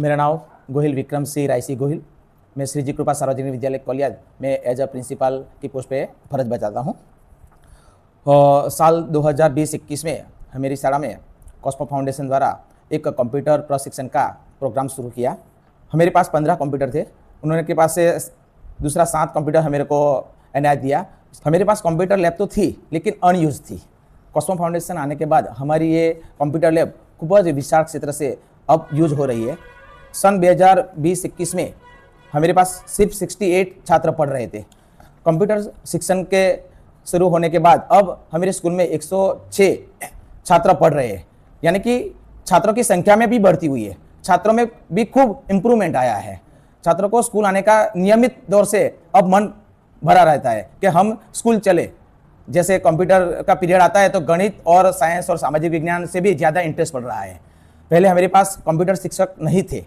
मेरा नाम गोहिल विक्रम सिंह रायसी गोहिल। मैं श्री जी कृपा सार्वजनिक विद्यालय कोलियाद में एज अ प्रिंसिपल की पोस्ट पे फर्ज बजाता हूँ। साल 2020-21 में मेरी शाला में कॉस्मो फाउंडेशन द्वारा एक कंप्यूटर प्रशिक्षण का प्रोग्राम शुरू किया। हमारे पास 15 कंप्यूटर थे, उन्होंने के पास से दूसरा 7 कंप्यूटर हमेरे को इनायत दिया। हमारे पास कंप्यूटर लैब तो थी लेकिन अनयूज थी। कॉस्मो फाउंडेशन आने के बाद हमारी ये कंप्यूटर लैब खूब विशाल क्षेत्र से अब यूज हो रही है। सन 2020-21 में हमारे पास सिर्फ 68 छात्र पढ़ रहे थे। कंप्यूटर शिक्षण के शुरू होने के बाद अब हमारे स्कूल में 106 छात्र पढ़ रहे हैं, यानी कि छात्रों की संख्या में भी बढ़ती हुई है। छात्रों में भी खूब इम्प्रूवमेंट आया है। छात्रों को स्कूल आने का नियमित दौर से अब मन भरा रहता है कि हम स्कूल चले। जैसे कंप्यूटर का पीरियड आता है तो गणित और साइंस और सामाजिक विज्ञान से भी ज़्यादा इंटरेस्ट पड़ रहा है। पहले हमारे पास कंप्यूटर शिक्षक नहीं थे।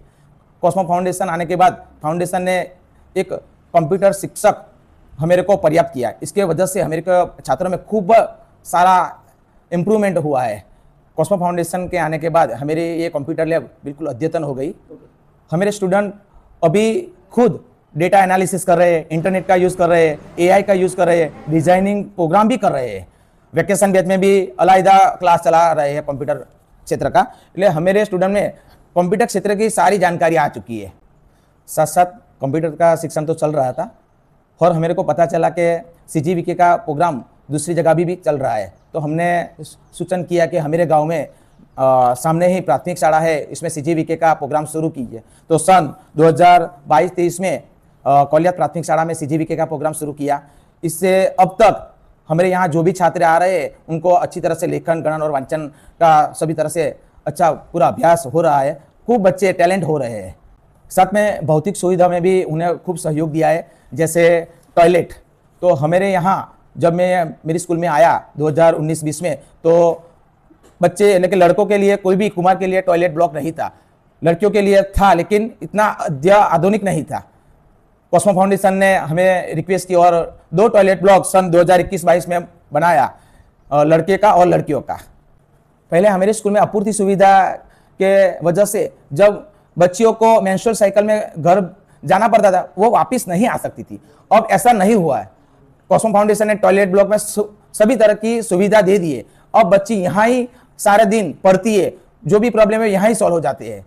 कॉस्मो फाउंडेशन आने के बाद फाउंडेशन ने एक कंप्यूटर शिक्षक हमारे को पर्याप्त किया। इसके वजह से हमारे को छात्रों में खूब सारा इम्प्रूवमेंट हुआ है। कॉस्मो फाउंडेशन के आने के बाद हमारी ये कंप्यूटर लैब बिल्कुल अद्यतन हो गई। हमारे स्टूडेंट अभी खुद डेटा एनालिसिस कर रहे हैं, इंटरनेट का यूज़ कर रहे हैं, एआई का यूज़ कर रहे हैं, डिजाइनिंग प्रोग्राम भी कर रहे हैं। वैकेशन बैच में भी अलग-अलग क्लास चला रहे हैं कंप्यूटर क्षेत्र का। इसलिए हमारे स्टूडेंट में कंप्यूटर क्षेत्र की सारी जानकारी आ चुकी है। साथ साथ कंप्यूटर का शिक्षण तो चल रहा था और हमारे को पता चला कि सीजीवीके का प्रोग्राम दूसरी जगह भी चल रहा है। तो हमने सूचन किया कि हमारे गांव में सामने ही प्राथमिक शाला है, इसमें सीजीवीके का प्रोग्राम शुरू कीजिए। तो सन 2022-23 में कोलियाद प्राथमिक शाला में सीजीवीके का प्रोग्राम शुरू किया। इससे अब तक हमारे यहाँ जो भी छात्र आ रहे हैं उनको अच्छी तरह से लेखन, गणन और वांचन का सभी तरह से अच्छा पूरा अभ्यास हो रहा है। खूब बच्चे टैलेंट हो रहे हैं। साथ में भौतिक सुविधा में भी उन्हें खूब सहयोग दिया है, जैसे टॉयलेट। तो हमारे यहाँ जब मैं मेरी स्कूल में आया 2019-20 में, तो बच्चे लेकिन लड़कों के लिए कोई भी कुमार के लिए टॉयलेट ब्लॉक नहीं था। लड़कियों के लिए था लेकिन इतना आधुनिक नहीं था। कॉस्मो फाउंडेशन ने हमें रिक्वेस्ट की और 2 टॉयलेट ब्लॉक सन 2021-22 में बनाया, लड़के का और लड़कियों का। पहले हमारे स्कूल में आपूर्ति सुविधा के वजह से जब बच्चियों को मेंस्ट्रुअल साइकिल में घर जाना पड़ता था, वो वापस नहीं आ सकती थी। अब ऐसा नहीं हुआ है। कॉस्मो फाउंडेशन ने टॉयलेट ब्लॉक में सभी तरह की सुविधा दे दी है। अब बच्ची यहाँ ही सारे दिन पढ़ती है, जो भी प्रॉब्लम है यहाँ ही सॉल्व हो जाते हैं।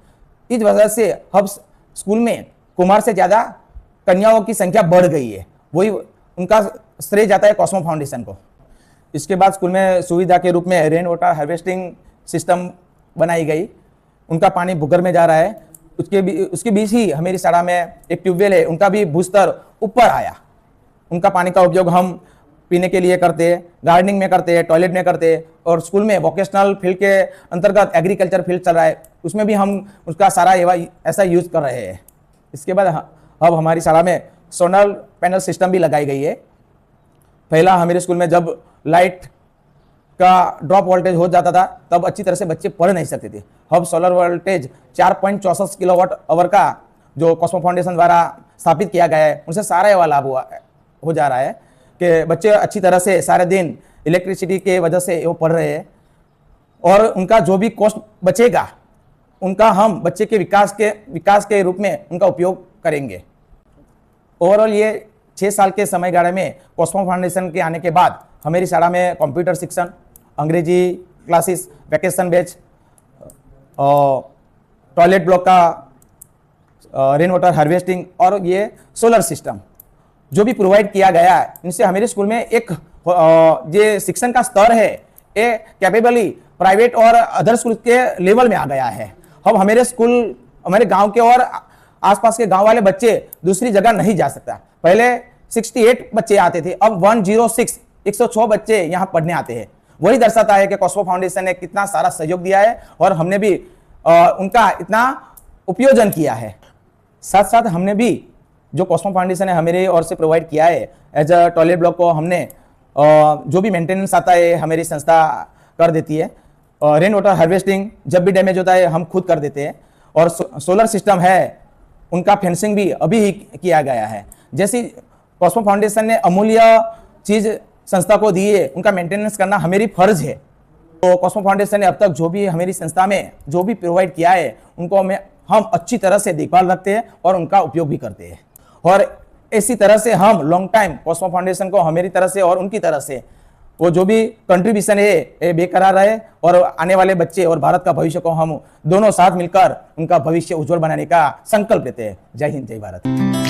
इस वजह से अब स्कूल में कुमार से ज़्यादा कन्याओं की संख्या बढ़ गई है। वही उनका श्रेय जाता है कॉस्मो फाउंडेशन को। इसके बाद स्कूल में सुविधा के रूप में रेन वाटर हार्वेस्टिंग सिस्टम बनाई गई। उनका पानी भूगर्भ में जा रहा है। उसके बीच ही हमारी शाला में एक ट्यूबवेल है, उनका भी भूस्तर ऊपर आया। उनका पानी का उपयोग हम पीने के लिए करते हैं, गार्डनिंग में करते हैं, टॉयलेट में करते हैं। और स्कूल में वोकेशनल फील्ड के अंतर्गत एग्रीकल्चर फील्ड चल रहा है, उसमें भी हम उसका सारा ऐसा यूज़ कर रहे हैं। इसके बाद अब हमारी शाला में सोलर पैनल सिस्टम भी लगाई गई है। पहला हमारे स्कूल में जब लाइट का ड्रॉप वोल्टेज हो जाता था तब अच्छी तरह से बच्चे पढ़ नहीं सकते थे। अब सोलर वोल्टेज 4.64 किलोवाट आवर का जो कॉस्मो फाउंडेशन द्वारा स्थापित किया गया है, उनसे सारा ये लाभ हो जा रहा है कि बच्चे अच्छी तरह से सारे दिन इलेक्ट्रिसिटी के वजह से वो पढ़ रहे हैं। और उनका जो भी कॉस्ट बचेगा उनका हम बच्चे के विकास के रूप में उनका उपयोग करेंगे। ओवरऑल ये 6 साल के समय गाड़े में कॉस्मो फाउंडेशन के आने के बाद हमारी शाला में कंप्यूटर शिक्षण, अंग्रेजी classes, vacation batch, toilet block का रेन वाटर हार्वेस्टिंग और ये सोलर सिस्टम जो भी प्रोवाइड किया गया है, इनसे हमारे स्कूल में एक ये शिक्षण का स्तर है ये कैपेबली प्राइवेट और अदर स्कूल के लेवल में आ गया है। अब हमारे स्कूल हमारे गांव के और आसपास के गांव वाले बच्चे दूसरी जगह नहीं जा सकता। पहले 68 बच्चे आते थे, अब 106 बच्चे यहाँ पढ़ने आते हैं। वही दर्शाता है कि कॉस्मो फाउंडेशन ने कितना सारा सहयोग दिया है और हमने भी उनका इतना उपयोजन किया है। साथ साथ हमने भी जो कॉस्मो फाउंडेशन ने हमारे ओर से प्रोवाइड किया है एज अ टॉयलेट ब्लॉक को हमने जो भी मेंटेनेंस आता है हमारी संस्था कर देती है। रेन वाटर हार्वेस्टिंग जब भी डैमेज होता है हम खुद कर देते हैं। और सोलर सिस्टम है, उनका फेंसिंग भी अभी ही किया गया है। जैसी कॉस्मो फाउंडेशन ने अमूल्य चीज़ संस्था को दी है, उनका मेंटेनेंस करना हमारी फर्ज है। तो कॉस्मो फाउंडेशन ने अब तक जो भी हमारी संस्था में जो भी प्रोवाइड किया है उनको मैं हम अच्छी तरह से देखभाल रखते हैं और उनका उपयोग भी करते हैं। और इसी तरह से हम लॉन्ग टाइम कॉस्मो फाउंडेशन को हमारी तरह से और उनकी तरह से वो जो भी कंट्रीब्यूशन है ये बेकरार रहे और आने वाले बच्चे और भारत का भविष्य को हम दोनों साथ मिलकर उनका भविष्य उज्जवल बनाने का संकल्प लेते हैं। जय हिंद, जय भारत।